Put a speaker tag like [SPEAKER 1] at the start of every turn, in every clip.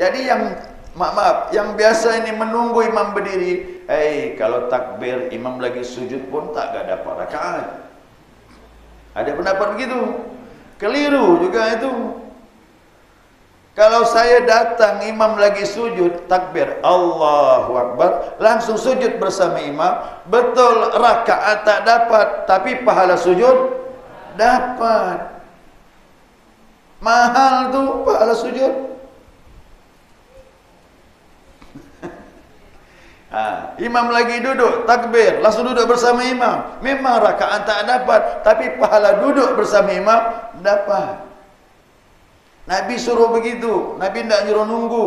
[SPEAKER 1] Jadi yang maaf, yang biasa ini menunggu imam berdiri, kalau takbir imam lagi sujud pun tak dapat rakaat. Ada pendapat begitu. Keliru juga itu. Kalau saya datang imam lagi sujud, takbir Allahu Akbar, langsung sujud bersama imam, betul rakaat tak dapat, tapi pahala sujud dapat. Mahal tu pahala sujud. Imam lagi duduk, takbir, langsung duduk bersama imam. Memang rakaat tak dapat, tapi pahala duduk bersama imam dapat. Nabi suruh begitu, Nabi tidak nyuruh nunggu.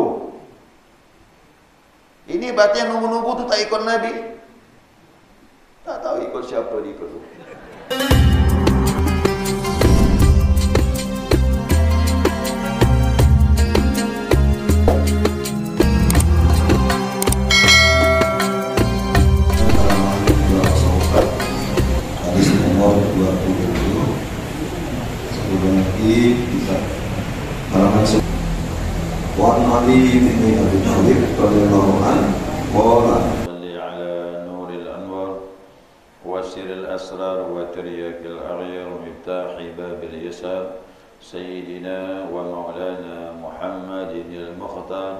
[SPEAKER 1] Ini berarti yang nunggu-nunggu tu tak ikut Nabi. Tak tahu ikut siapa dia ikut tu.
[SPEAKER 2] وعن علي بن أبي طالب رضي الله عنه قال
[SPEAKER 3] صل على نور الأنوار وسر الأسرار وترياك الأغيار ومفتاح باب اليسار سيدنا ومولانا محمد المختار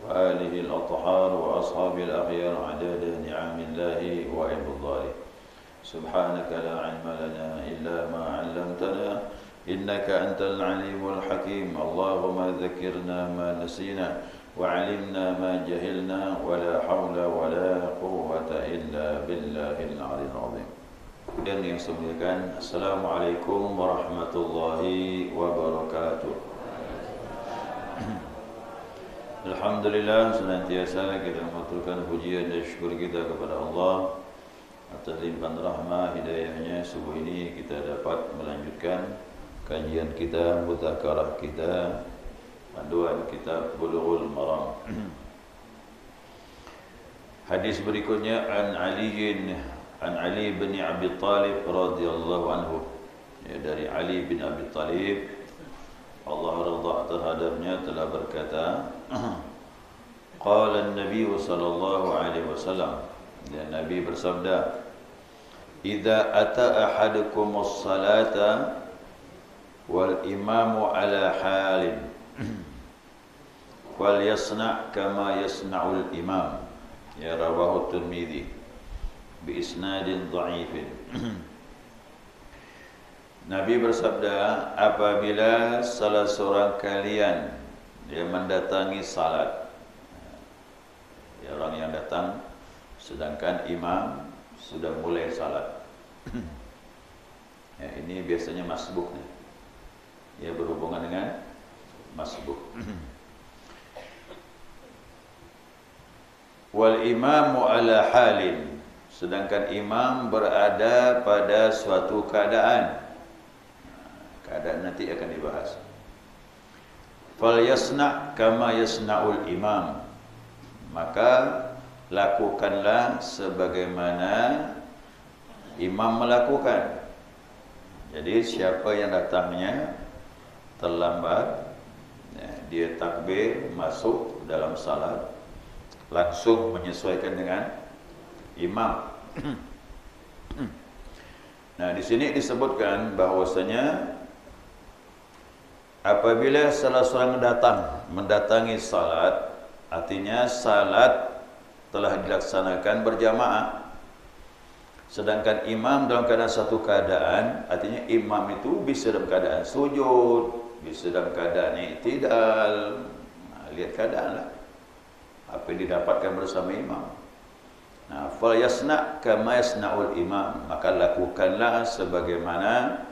[SPEAKER 3] وآله الأطهار وأصحاب الأخيار عدد نعم الله وإفضاله سبحانك لا علم لنا إلا ما علمتنا إنك أنت العليم الحكيم اللهم ذكرنا ما نسينا وعلمنا ما جهلنا ولا حول ولا قوة إلا بالله العلي العظيم. Dan yang saya muliakan, Assalamualaikum warahmatullahi wabarakatuh. Alhamdulillah, senantiasa kita mengaturkan pujian dan syukur kita kepada Allah atas limpahan rahmah hidayahnya. Subuh ini kita dapat melanjutkan kajian kita, mudzakarah kita, panduan kitab Bulughul Maram. Hadis berikutnya an Ali bin Abi Talib radhiyallahu anhu. Ya, dari Ali bin Abi Talib, Allah radha terhadapnya, telah berkata, qala an-nabiy sallallahu alaihi wasallam, dan Nabi bersabda, idza ata ahadukumus salata wal imamu ala halin wal yasna' kama yasna'ul imam. Ya, rawahu Tirmidzi bi isnadin dha'ifin. Nabi bersabda, apabila salah seorang kalian dia mendatangi salat, ya, orang yang datang sedangkan imam sudah mulai salat. Ya, ini biasanya masbuk nih. Ya, berhubungan dengan masbuk. Wal imamu ala halin, sedangkan imam berada pada suatu keadaan. Keadaan nanti akan dibahas. Fal yasna' kama yasna'ul imam, maka lakukanlah sebagaimana imam melakukan. Jadi siapa yang datangnya terlambat, ya, dia takbir masuk dalam salat, langsung menyesuaikan dengan imam. Nah, di sini disebutkan bahwasanya apabila salah seorang mendatangi salat, artinya salat telah dilaksanakan berjamaah, sedangkan imam dalam keadaan satu keadaan, artinya imam itu bisa dalam keadaan sujud, bisa dalam keadaan i'tidal. Lihat keadaan lah apa yang didapatkan bersama imam. Nah, fal yasna' kama yasna'ul imam, maka lakukanlah sebagaimana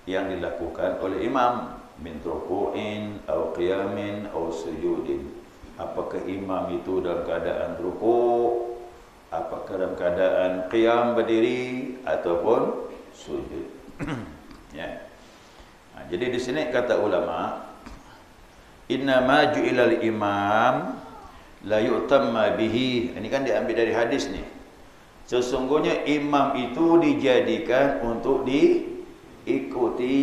[SPEAKER 3] yang dilakukan oleh imam, min ruku'in aw qiyamin aw sujudin. Apakah imam itu dalam keadaan ruku', apakah dalam keadaan qiyam berdiri ataupun sujud. Ya. Nah, jadi di sini kata ulama, inna ma ju'ilal imam la yu'tamma bihi. Ini kan diambil dari hadis nih. Sesungguhnya imam itu dijadikan untuk diikuti.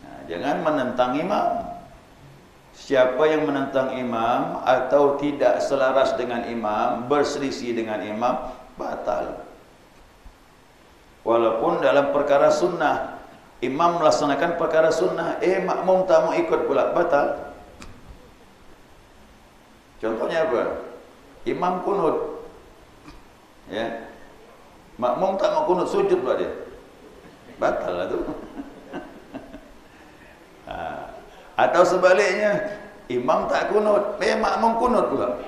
[SPEAKER 3] Nah, jangan menentang imam. siapa yang menentang imam atau tidak selaras dengan imam, berselisih dengan imam, batal. Walaupun dalam perkara sunnah, imam melaksanakan perkara sunnah, makmum tak mau ikut pula, batal. Contohnya apa? Imam kunut, ya, makmum tak mau kunut, sujud pula dia, batal lah tu. Atau sebaliknya, imam tak kunut, makmum kunut pula,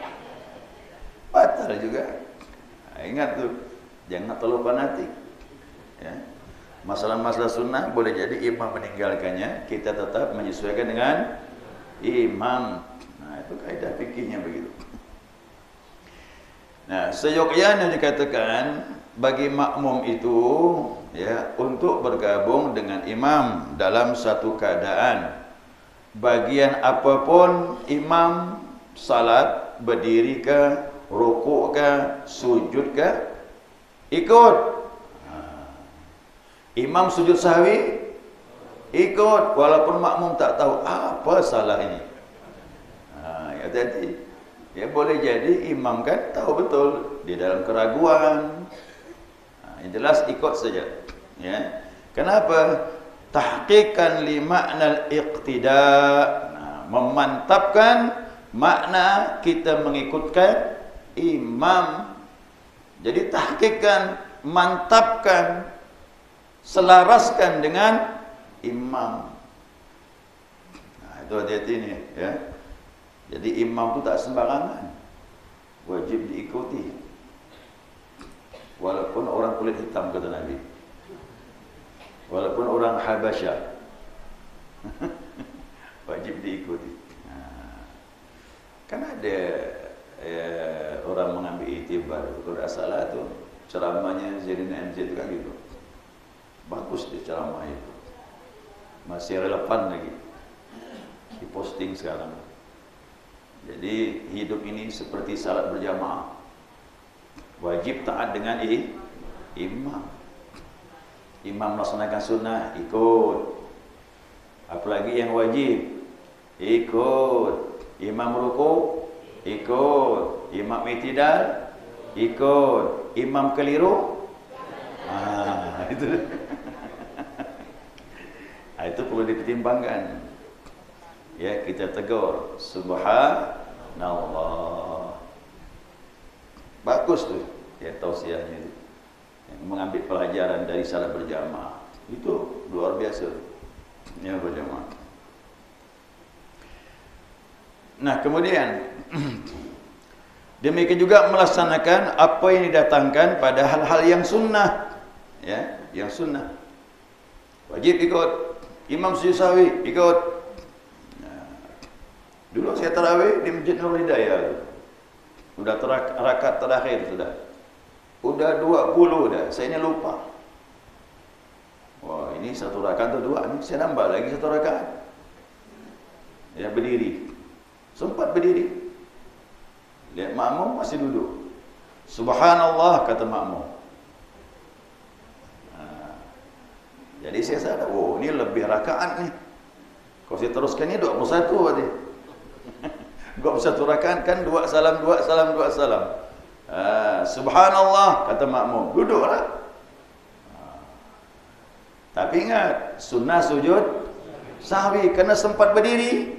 [SPEAKER 3] batal juga. Ingat tu, jangan terlalu fanatik. Ya. Masalah-masalah sunnah boleh jadi imam meninggalkannya, kita tetap menyesuaikan dengan imam. Nah, itu kaidah fikihnya begitu. Nah, seyogyanya dikatakan bagi makmum itu, ya, untuk bergabung dengan imam dalam satu keadaan, bagian apapun imam salat, berdiri ke, rukuk ke, sujud ke, ikut. Imam sujud sahwi, ikut, walaupun makmum tak tahu apa salah ini. Ya tadi, ya boleh jadi imam kan tahu betul di dalam keraguan. Yang jelas ikut saja. Ya, kenapa? Tahqiqan li makna al-iqtida'. Memantapkan makna kita mengikutkan imam. Jadi tahqiqkan, mantapkan, selaraskan dengan imam. Nah, itu hati-hati ni, ya. Jadi imam tu tak sembarangan, wajib diikuti. Walaupun orang kulit hitam, kata Nabi. Walaupun orang Habasyah, wajib diikuti. Nah, kan ada orang mengambil iktibar, kalau tak salah tu ceramahnya Zaidina MZ tu kan gitu. Bagus dia ceramah itu, masih relevan lagi, diposting sekarang. Jadi hidup ini seperti salat berjamaah, wajib taat dengan imam. Imam melaksanakan sunnah, ikut. Apalagi yang wajib, ikut. Imam rukuk, ikut. Imam i'tidal, ikut. Imam keliru, itu. Itu perlu dipertimbangkan. Ya, kita tegur, subhanallah. Bagus tu, ya, tausiahnya itu. Mengambil pelajaran dari salat berjamaah. Itu luar biasa. Ya, berjamaah. Nah, kemudian demikian juga melaksanakan apa yang didatangkan pada hal-hal yang sunnah. Ya, yang sunnah. Wajib ikut. Imam sujud sahwi, ikut. Nah, dulu saya tarawih di Masjid Nurul Hidayah. Sudah rakaat terakhir sudah. Udah 20 dah. Saya ini lupa. Wah, ini satu rakaat atau dua, ini saya nambah lagi satu rakaat. Ya, berdiri. Sempat berdiri. Lihat makmum masih duduk. Subhanallah, kata makmum. Jadi saya sadar, oh ini lebih rakaat nih. Kalau saya teruskan ini 21 berarti. 21 rakaat kan 2 salam, 2 salam, 2 salam. Subhanallah, kata makmum, duduklah. Tapi ingat, sunnah sujud sahwi, kerana sempat berdiri.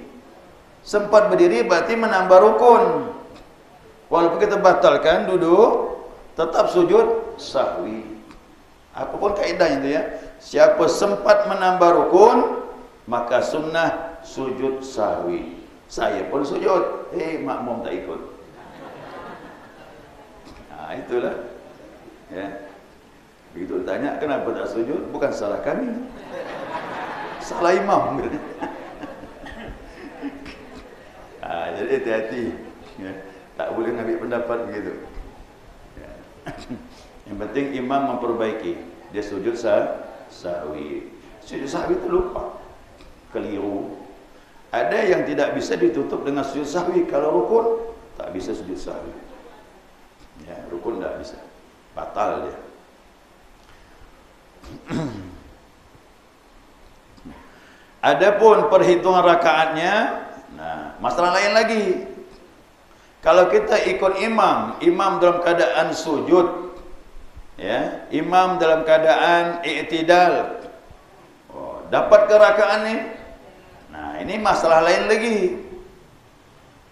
[SPEAKER 3] Sempat berdiri berarti menambah rukun. Walaupun kita batalkan duduk, tetap sujud sahwi. Apapun kaedahnya itu ya. Siapa sempat menambah rukun, maka sunnah sujud sahwi. Saya pun sujud, makmum tak ikut. Nah, itulah. Ya. Begitu tanya kenapa tak sujud, bukan salah kami, salah imam. Jadi hati-hati. Ya. Tak boleh ambil pendapat begitu. Ya. Yang penting imam memperbaiki. Dia sujud sahwi. Sujud sahwi itu lupa, keliru. Ada yang tidak bisa ditutup dengan sujud sahwi. Kalau rukun, tak bisa sujud sahwi. Ya, rukun tak bisa, batal dia. Adapun perhitungan rakaatnya, nah,
[SPEAKER 1] masalah lain lagi. Kalau kita ikut imam dalam keadaan sujud, ya, imam dalam keadaan i'tidal, dapat ke rakaat ni? Nah, ini masalah lain lagi.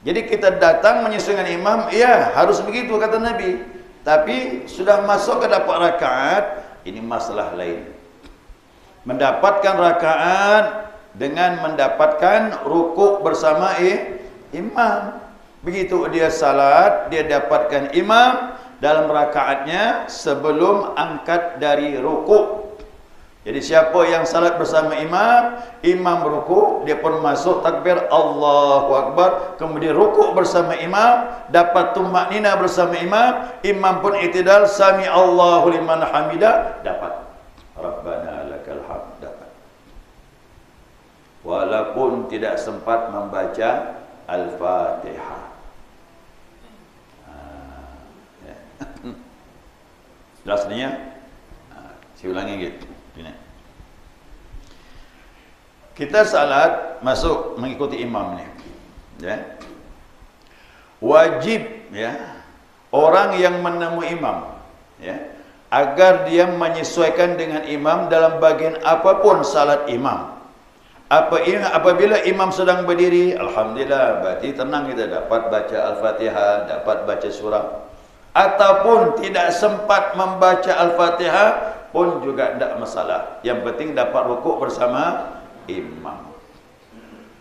[SPEAKER 1] Jadi kita datang menyesuaikan imam, ya harus begitu kata Nabi. Tapi sudah masuk ke dapat rakaat, ini masalah lain. Mendapatkan rakaat dengan mendapatkan rukuk bersama imam. Begitu dia salat, dia dapatkan imam dalam rakaatnya sebelum angkat dari rukuk. Jadi siapa yang salat bersama imam, imam rukuk, dia pun masuk takbir Allahu Akbar, kemudian rukuk bersama imam, dapat tumaknina bersama imam, imam pun i'tidal, sami Allahu liman hamidah, dapat Rabbana lakal hamd, dapat. Walaupun tidak sempat membaca Al-Fatihah. Jelasnya, saya ulangi gitu. Kita salat masuk mengikuti imam ni, ya. Wajib, ya, orang yang menemui imam, ya, agar dia menyesuaikan dengan imam dalam bagian apapun salat imam. Apabila imam sedang berdiri, alhamdulillah, berarti tenang, kita dapat baca Al-Fatihah, dapat baca surah. Ataupun tidak sempat membaca Al-Fatihah pun juga tidak masalah. Yang penting dapat rukuk bersama imam.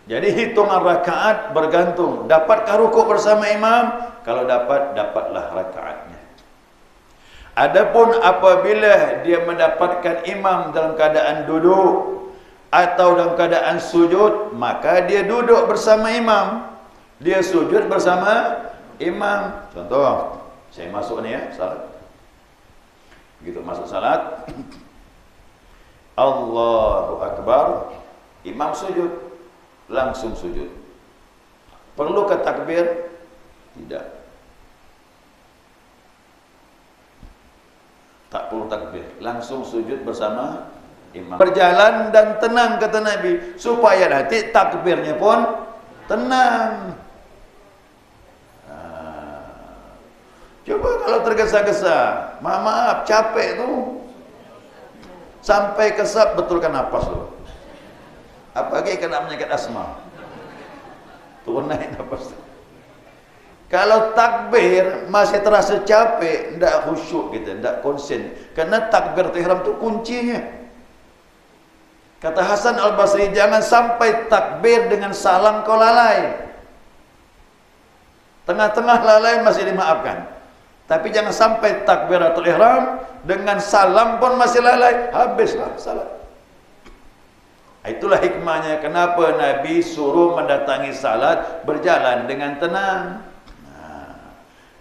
[SPEAKER 1] Jadi hitungan rakaat bergantung, dapatkah rukuk bersama imam? Kalau dapat, dapatlah rakaatnya. Adapun apabila dia mendapatkan imam dalam keadaan duduk atau dalam keadaan sujud, maka dia duduk bersama imam, dia sujud bersama imam. Contoh, saya masuk ni, ya, salat. Begitu masuk salat, Allahu Akbar, imam sujud, langsung sujud. Perlu ke takbir? Tidak. Tak perlu takbir, langsung sujud bersama imam. Berjalan dan tenang kata Nabi, supaya nanti takbirnya pun tenang. Coba kalau tergesa-gesa, maaf, capek tu, sampai kesap betulkan napas tu. Apalagi kena penyakit asma, turun naik napas tu. Kalau takbir masih terasa capek, tidak khusyuk kita, tidak konsen. Karena takbir ihram tu kuncinya. Kata Hasan Al-Basri, jangan sampai takbir dengan salam kau lalai. Tengah-tengah lalai masih dimaafkan. Tapi jangan sampai takbiratul ihram dengan salam pun masih lalai, habislah salat. Itulah hikmahnya kenapa Nabi suruh mendatangi salat berjalan dengan tenang.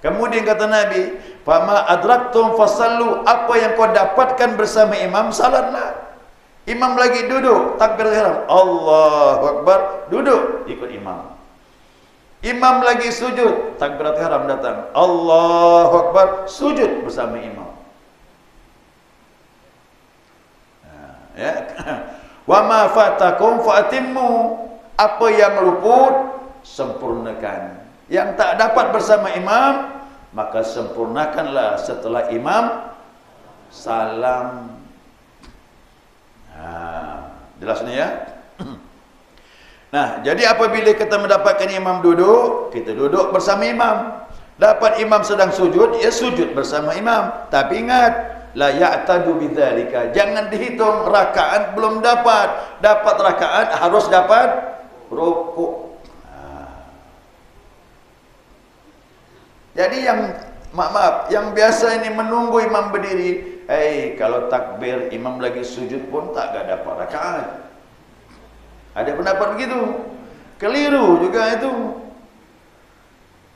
[SPEAKER 1] Kemudian kata Nabi, "Fama adraktum fasallu," apa yang kau dapatkan bersama imam, salatlah. Imam lagi duduk, takbiratul ihram, Allahu Akbar, duduk ikut imam. Imam lagi sujud, takbiratul ihram datang, Allahu Akbar, sujud bersama imam. Ya. Wa ma fatakum fa'timmu, apa yang luput sempurnakan. Yang tak dapat bersama imam, maka sempurnakanlah setelah imam salam. Jelas ni, ya. Nah, jadi apabila kita mendapatkan imam duduk, kita duduk bersama imam. Dapat imam sedang sujud, ya sujud bersama imam. Tapi ingat, la ya'tadu bidzalika, jangan dihitung rakaat belum dapat. Dapat rakaat harus dapat rukuk. Jadi yang maaf, yang biasa ini menunggu imam berdiri, kalau takbir imam lagi sujud pun tak dapat rakaat. Ada pendapat begitu, keliru juga itu.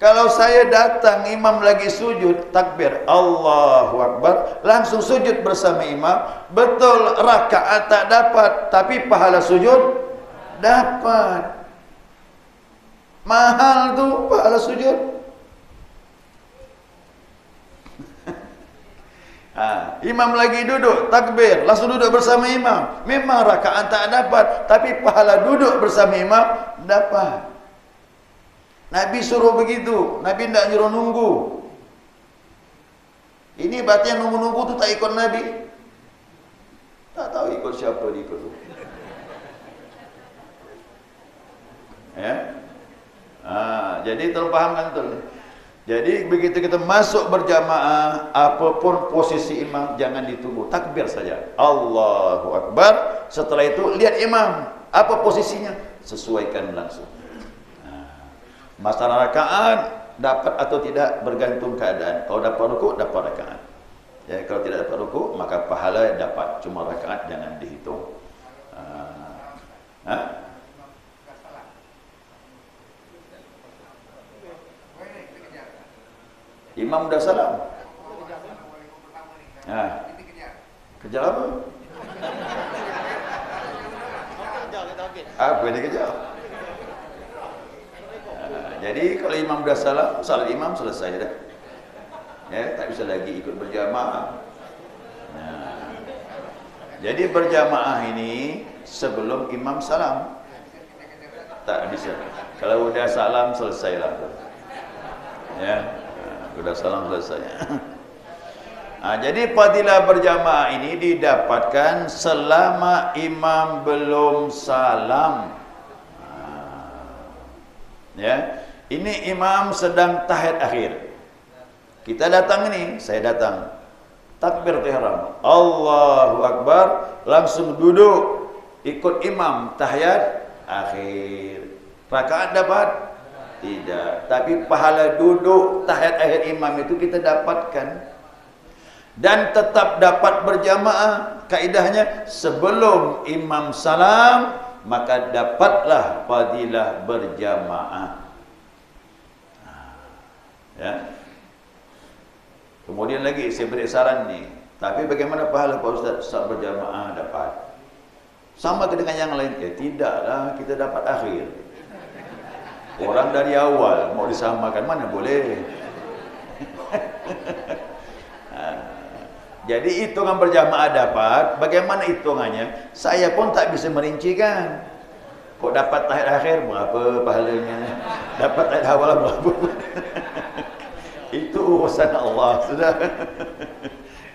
[SPEAKER 1] Kalau saya datang imam lagi sujud, takbir Allahu Akbar, langsung sujud bersama imam, betul rakaat tak dapat, tapi pahala sujud dapat. Mahal tu pahala sujud. Imam lagi duduk, takbir, langsung duduk bersama imam. Memang rakaat tak dapat, tapi pahala duduk bersama imam dapat. Nabi suruh begitu. Nabi tidak nyuruh nunggu. Ini berarti yang nunggu-nunggu tu tak ikut Nabi. Tak tahu ikut siapa dia ikut tu. Ya. Jadi terpahamkan betul. Jadi begitu kita masuk berjamaah, apapun posisi imam jangan ditunggu, takbir saja. Allahu Akbar. Setelah itu lihat imam, apa posisinya, sesuaikan langsung. Masalah rakaat dapat atau tidak bergantung keadaan. Kalau dapat rukuk, dapat rakaat. Ya, kalau tidak dapat rukuk, maka pahala dapat, cuma rakaat jangan dihitung. Imam dah salam. Kejar apa? Apa yang dikejar? Jadi kalau imam dah salam, salat imam selesai dah. Ya, tak bisa lagi ikut berjamaah. Jadi berjamaah ini sebelum imam salam. Tak bisa. Kalau udah salam selesailah. Ya. Sudah salam selesai. Jadi fadilah berjamaah ini didapatkan selama imam belum salam. Ya, ini imam sedang tahiyat akhir. Kita datang ini, saya datang. Takbir ihram. Allahu Akbar, langsung duduk ikut imam tahiyat akhir. Rakaat dapat? Tidak, tapi pahala duduk tahiyat akhir imam itu kita dapatkan. Dan tetap dapat berjamaah. Kaidahnya sebelum imam salam, maka dapatlah fadilah berjamaah. Ya. Kemudian lagi saya beri saran ni. Tapi bagaimana pahala Pak Ustaz saat berjamaah dapat? Sama ke dengan yang lain? Ya tidaklah, kita dapat akhir. Orang dari awal mau disamakan mana boleh. Jadi hitungan berjamaah dapat. Bagaimana hitungannya? Saya pun tak bisa merincikan. Kok dapat tahiyat akhir berapa pahalanya? Dapat tahiyat awal berapa? Itu urusan Allah sudah.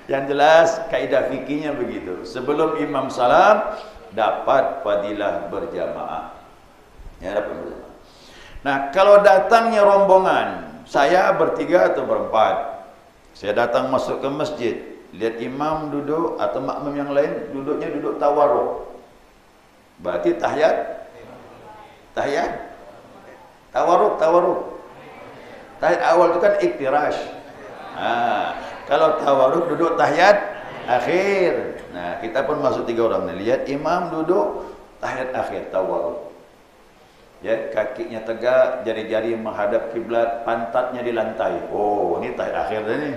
[SPEAKER 1] Yang jelas kaidah fikihnya begitu. Sebelum imam salam dapat fadilah berjamaah. Ya, dapat berjamaah. Nah, kalau datangnya rombongan, saya bertiga atau berempat, saya datang masuk ke masjid, lihat imam duduk atau makmum yang lain duduknya duduk tawarruk, berarti tahiyat, tawarruk. Tahiyat awal itu kan iftirash. Kalau tawarruk duduk tahiyat akhir. Nah, kita pun masuk 3 orang nih, lihat imam duduk tahiyat akhir, tawarruk. Ya, kakinya tegak, jari-jari menghadap kiblat, pantatnya di lantai. Oh, ini tahiyat akhir dah ni.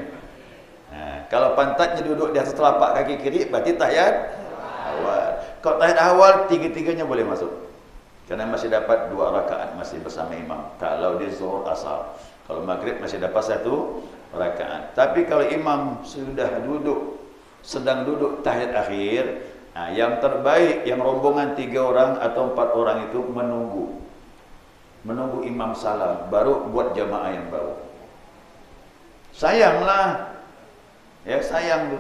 [SPEAKER 1] Nah, kalau pantatnya duduk di atas telapak kaki kiri, berarti tahiyat awal. Kalau tahiyat awal, 3-3-nya boleh masuk. Karena masih dapat 2 rakaat masih bersama imam. Kalau di zuhur asar, kalau maghrib masih dapat 1 rakaat. Tapi kalau imam sudah duduk, sedang duduk tahiyat akhir, nah, yang terbaik, yang rombongan 3 orang atau 4 orang itu menunggu imam salam, baru buat jamaah yang baru. Sayanglah, ya sayang tu.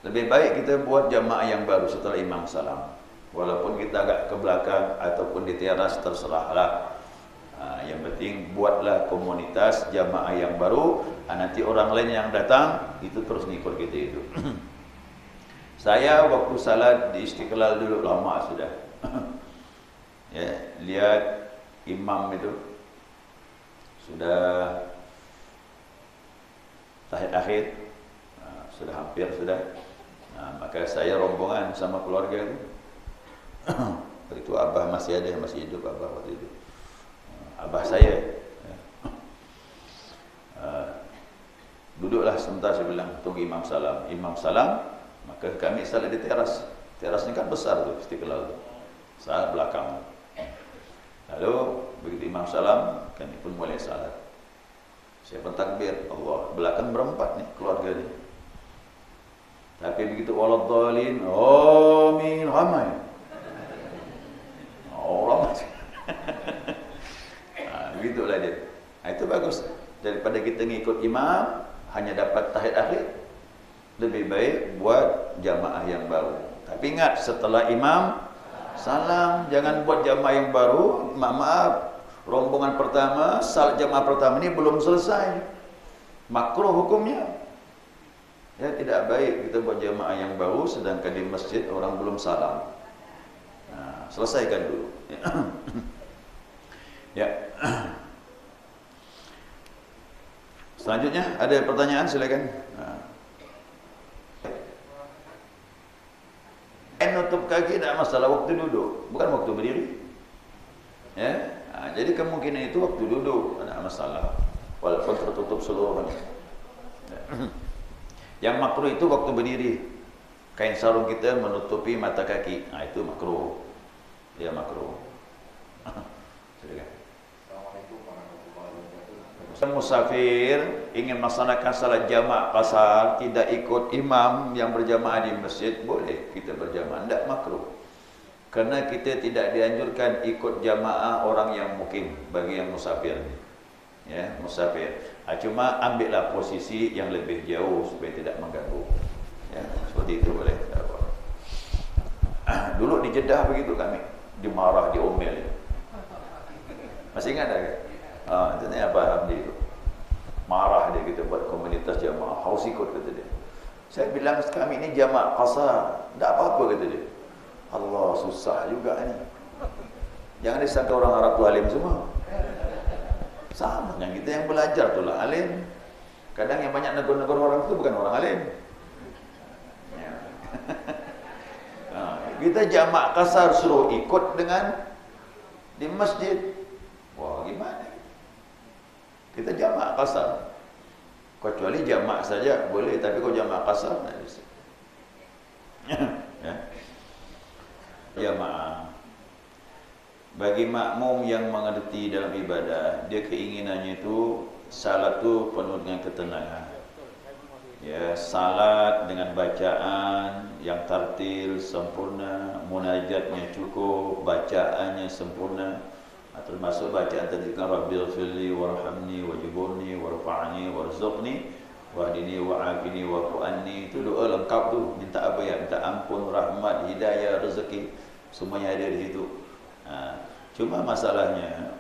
[SPEAKER 1] Lebih baik kita buat jamaah yang baru setelah imam salam. Walaupun kita agak ke belakang ataupun di teras, terserahlah. Yang penting buatlah komunitas jamaah yang baru. Nanti orang lain yang datang itu terus ngikut kita itu. Saya waktu salat di Istiqlal dulu lama sudah. Ya, lihat imam itu sudah tahiyat akhir, sudah hampir sudah. Maka saya rombongan sama keluarga itu. Waktu itu abah masih ada, masih hidup abah waktu itu. Abah saya. Duduklah sebentar, saya bilang tunggu imam salam. Imam salam, maka kami salat di teras. Teras ini kan besar tu, Istiqlal tu. Salat belakang. Lalu begitu imam salam, kami pun mulai salat. Saya pun takbir, Allah. Belakang berempat nih keluarga ni. Tapi begitu waladhdallin, amin, ramai. Ramai.
[SPEAKER 3] begitulah dia. Itu bagus. Daripada kita ngikut imam hanya dapat tahiyat akhir, lebih baik buat jamaah yang baru. Tapi ingat, setelah imam salam, jangan buat jamaah yang baru. Maaf, rombongan pertama, salat jamaah pertama ini belum selesai, makruh hukumnya. Ya, tidak baik kita buat jamaah yang baru sedangkan di masjid orang belum salam. Nah, selesaikan dulu. Ya. Selanjutnya ada pertanyaan, silakan. Nutup kaki tidak masalah waktu duduk, bukan waktu berdiri. Ya, jadi kemungkinan itu waktu duduk tidak masalah, walaupun tertutup seluruhnya. Yang makruh itu waktu berdiri. Kain sarung kita menutupi mata kaki, itu makruh. Ya, makruh. Silakan. Musafir ingin melaksanakan salat jamak qasar, tidak ikut imam yang berjamaah di masjid, boleh kita berjamaah, tidak makruh. Karena kita tidak dianjurkan ikut jamaah orang yang mukim bagi yang musafir. Ya, musafir. Cuma ambillah posisi yang lebih jauh supaya tidak mengganggu. Ya, seperti itu boleh. Dulu di Jeddah begitu kami, dimarah, diomel. Masih ingat tak? Itu paham dia itu. Marah dia kita buat komunitas jamaah, harus ikut kata dia. Saya bilang kami ini jamaah qasar, tak apa-apa kata dia. Allah, susah juga ni. Jangan disangka orang Arab tu alim semua. Sama dengan kita yang belajar tu lah alim. Kadang yang banyak negur-negur orang tu bukan orang alim. Ya. Kita jamaah qasar suruh ikut dengan di masjid. Wah, gimana? Kita jamaah qasar. Kecuali jamaah saja boleh, tapi kalau jamaah qasar tak bisa. Ya. Jamaah. Bagi makmum yang mengerti dalam ibadah, dia keinginannya itu salat tu penuh dengan ketenangan. Ya, salat dengan bacaan yang tartil sempurna, munajatnya cukup, bacaannya sempurna. Termasuk bacaan tadi kan Rabbil firli warhamni wajburni warfa'ni warzuqni wahdini wa'afini wa'fu'anni. Itu doa lengkap tu. Minta apa ya? Minta ampun, rahmat, hidayah, rezeki, semuanya ada di situ. Cuma masalahnya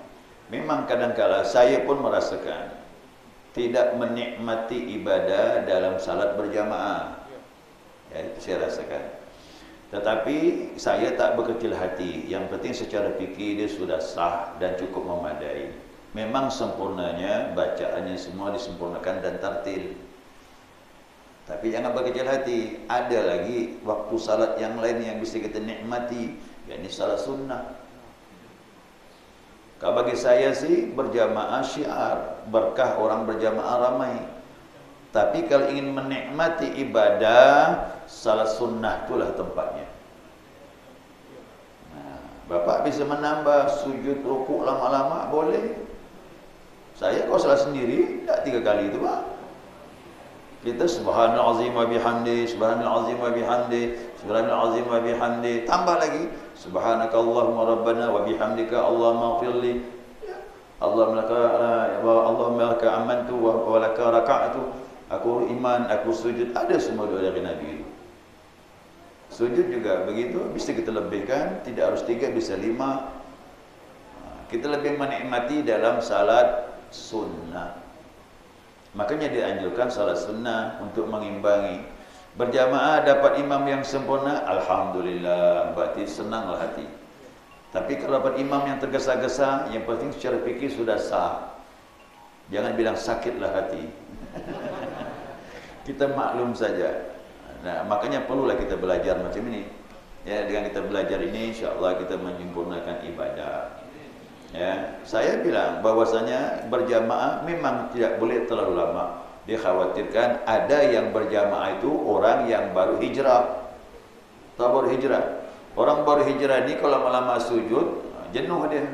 [SPEAKER 3] memang kadang-kala saya pun merasakan tidak menikmati ibadah dalam salat berjamaah. Ya, itu saya rasakan. Tetapi saya tak berkecil hati. Yang penting secara fikih dia sudah sah dan cukup memadai. Memang sempurnanya bacaannya semua disempurnakan dan tartil. Tapi jangan berkecil hati. Ada lagi waktu salat yang lain yang bisa kita nikmati, yakni salat sunnah. Kalau bagi saya sih berjamaah syiar, berkah orang berjamaah ramai. Tapi kalau ingin menikmati ibadah, salat sunnah itulah tempatnya. Bapak bisa menambah sujud rukuk lama-lama, boleh. Saya kalau salat sendiri, tak 3 kali itu Pak. Kita subhanal azim wa bihamdi, subhanal azim wa bihamdi, subhanal azim wa bihamdi. Tambah lagi, subhanakallahumma rabbana wa bihamdika Allahumma ighfirli. Allahumma laka amantu wa laka raka'tu. Aku iman, aku sujud, ada semua doa dari Nabi itu. Sujud juga begitu, bisa kita lebihkan, tidak harus 3, bisa 5. Kita lebih menikmati dalam salat sunnah. Makanya dianjurkan salat sunnah untuk mengimbangi. Berjamaah dapat imam yang sempurna, alhamdulillah, berarti senanglah hati. Tapi kalau dapat imam yang tergesa-gesa, yang penting secara fikih sudah sah. Jangan bilang sakitlah hati. Kita maklum saja. Nah, makanya perlulah kita belajar macam ini. Ya, dengan kita belajar ini, insya-Allah kita menyempurnakan ibadah. Ya, saya bilang bahwasanya berjamaah memang tidak boleh terlalu lama. Dikhawatirkan ada yang berjamaah itu orang yang baru hijrah. Tahu baru hijrah? Orang baru hijrah ini kalau lama-lama sujud, jenuh dia.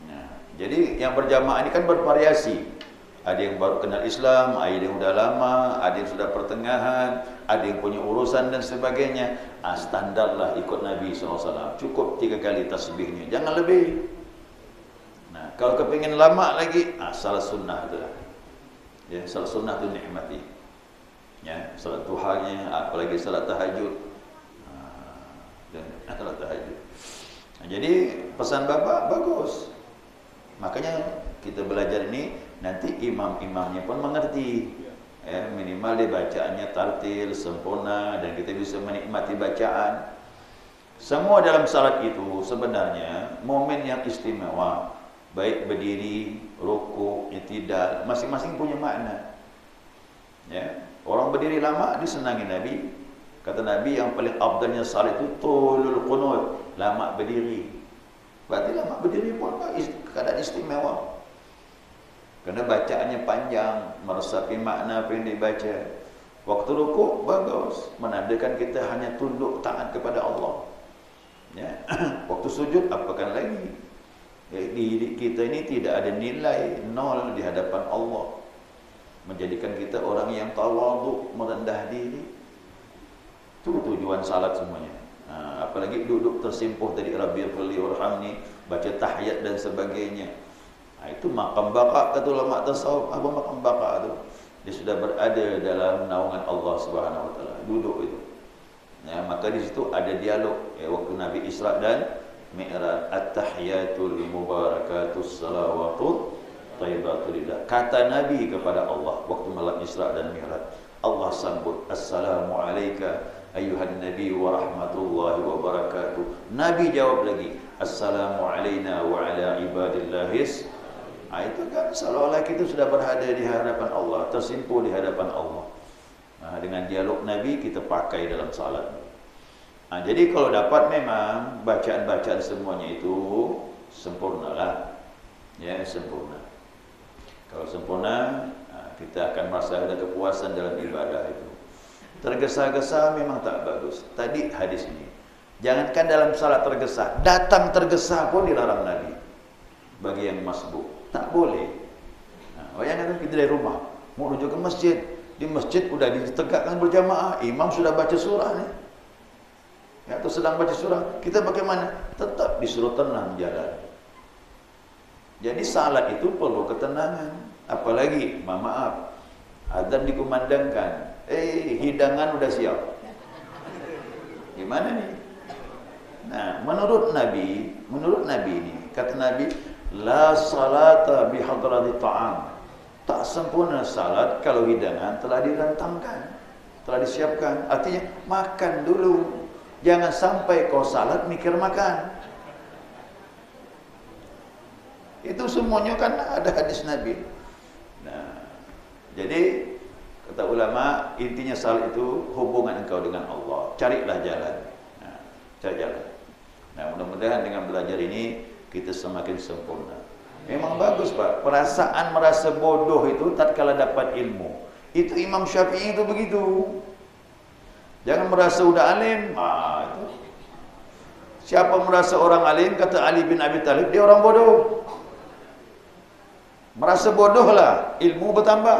[SPEAKER 3] Nah, jadi yang berjamaah ini kan bervariasi. Ada yang baru kenal Islam, ada yang sudah lama, ada yang sudah pertengahan, ada yang punya urusan dan sebagainya. Standarlah ikut Nabi SAW. Cukup 3 kali tasbihnya, jangan lebih. Nah, Kalau kepingin lama lagi, salat sunnah tu lah. Ya, salat sunnah tu nikmati. Ya, salat duhanya, apalagi salat tahajud. Dan salat tahajud. Jadi pesan Bapak bagus. Makanya kita belajar ini nanti imam-imamnya pun mengerti. Ya, minimal dia bacaannya tartil, sempurna, dan kita bisa menikmati bacaan. Semua dalam salat itu sebenarnya momen yang istimewa. Baik berdiri, rukuk, i'tidal, masing-masing punya makna. Ya, orang berdiri lama disenangi Nabi. Kata Nabi yang paling afdalnya salat itu tulul qunut, lama berdiri. Berarti lama berdiri pun keadaan istimewa. Kerana bacaannya panjang, meresapi makna apa yang dibaca. Waktu rukuk bagus, menandakan kita hanya tunduk taat kepada Allah. Ya. Waktu sujud apakan lagi? Diri kita ini tidak ada nilai, nol di hadapan Allah. Menjadikan kita orang yang tawaduk, merendah diri. Itu tujuan salat semuanya. Apalagi duduk tersimpuh tadi Rabbighfirli warhamni, baca tahiyat dan sebagainya. Itu makam baka, kata ulama tasawuf. Apa makam baka tu? Dia sudah berada dalam naungan Allah Subhanahu wa taala. Duduk itu. Ya, maka di situ ada dialog waktu Nabi Isra dan Mi'raj. At-tahiyatul mubarakatus salawatut thayyibatul lillah. Kata Nabi kepada Allah waktu malam Isra dan Mi'raj. Allah sambut, assalamu alayka ayyuhan nabi wa rahmatullahi wa barakatuh. Nabi jawab lagi, assalamu alayna wa ala ibadillahis. Itu kan seolah-olah kita sudah berada di hadapan Allah, tersimpuh di hadapan Allah. Dengan dialog Nabi kita pakai dalam salat. Jadi kalau dapat memang bacaan-bacaan semuanya itu sempurnalah. Ya, sempurna. Kalau sempurna, kita akan merasa ada kepuasan dalam ibadah itu. Tergesa-gesa memang tak bagus. Tadi hadis ini, jangankan dalam salat tergesa, datang tergesa pun dilarang Nabi. Bagi yang masbuk, tak boleh. Bayangkan kita dari rumah mau menuju ke masjid, di masjid sudah ditegakkan berjamaah, imam sudah baca surah ni, ya, atau sedang baca surah, kita bagaimana? Tetap disuruh tenang jalan. Jadi salat itu perlu ketenangan. Apalagi, maaf, adzan dikumandangkan, hidangan udah siap. Gimana nih? Nah, menurut Nabi ini, kata Nabi, la salata bihadrati ta'am. Tak sempurna salat kalau hidangan telah direntangkan, telah disiapkan. Artinya makan dulu. Jangan sampai kau salat mikir makan. Itu semuanya kan ada hadis Nabi. Nah, jadi kata ulama, intinya salat itu hubungan engkau dengan Allah. Carilah jalan. Nah, cari jalan. Nah, mudah-mudahan dengan belajar ini kita semakin sempurna. Memang bagus Pak, perasaan merasa bodoh itu tatkala dapat ilmu. Itu Imam Syafi'i itu begitu. Jangan merasa udah alim. Itu. Siapa merasa orang alim, kata Ali bin Abi Thalib, dia orang bodoh. Merasa bodoh lah, ilmu bertambah.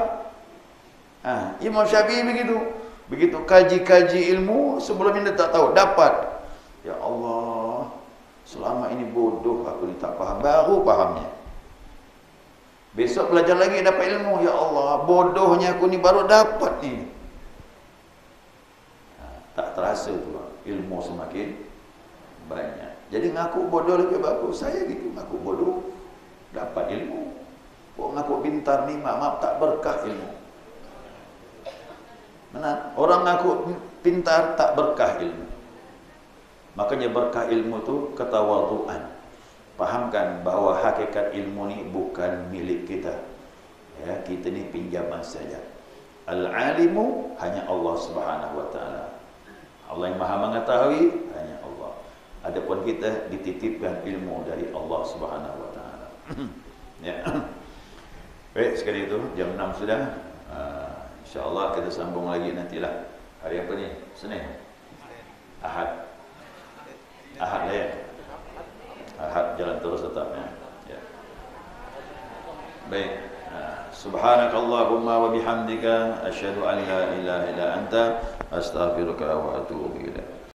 [SPEAKER 3] Imam Syafi'i begitu. Begitu kaji-kaji ilmu, sebelum ini tak tahu, dapat. Ya Allah, selama ini bodoh aku ni tak faham, baru fahamnya. Besok belajar lagi dapat ilmu, ya Allah, bodohnya aku ni baru dapat ni. Tak terasa tu, ilmu semakin banyak. Jadi ngaku bodoh lebih bagus. Saya gitu, ngaku bodoh dapat ilmu. Kok ngaku pintar ni, maaf tak berkah ilmu. Mana? Orang ngaku pintar tak berkah ilmu. Makanya berkah ilmu tu ketawadhuan. Fahamkan bahawa hakikat ilmu ni bukan milik kita. Ya, kita ni pinjaman saja. Al-alimu hanya Allah Subhanahu wa taala. Allah yang Maha mengetahui hanya Allah. Adapun kita dititipkan ilmu dari Allah Subhanahu wa taala. Ya. Baik, sekali itu jam 6 sudah. Insya-Allah kita sambung lagi nantilah. Hari apa ni? Senin. Ahad. Ahad lah ya. Ahad jalan terus tetapnya. Ya. Baik. Subhanakallahumma wa bihamdika asyhadu an la ilaha illa anta astaghfiruka wa atubu ilaik.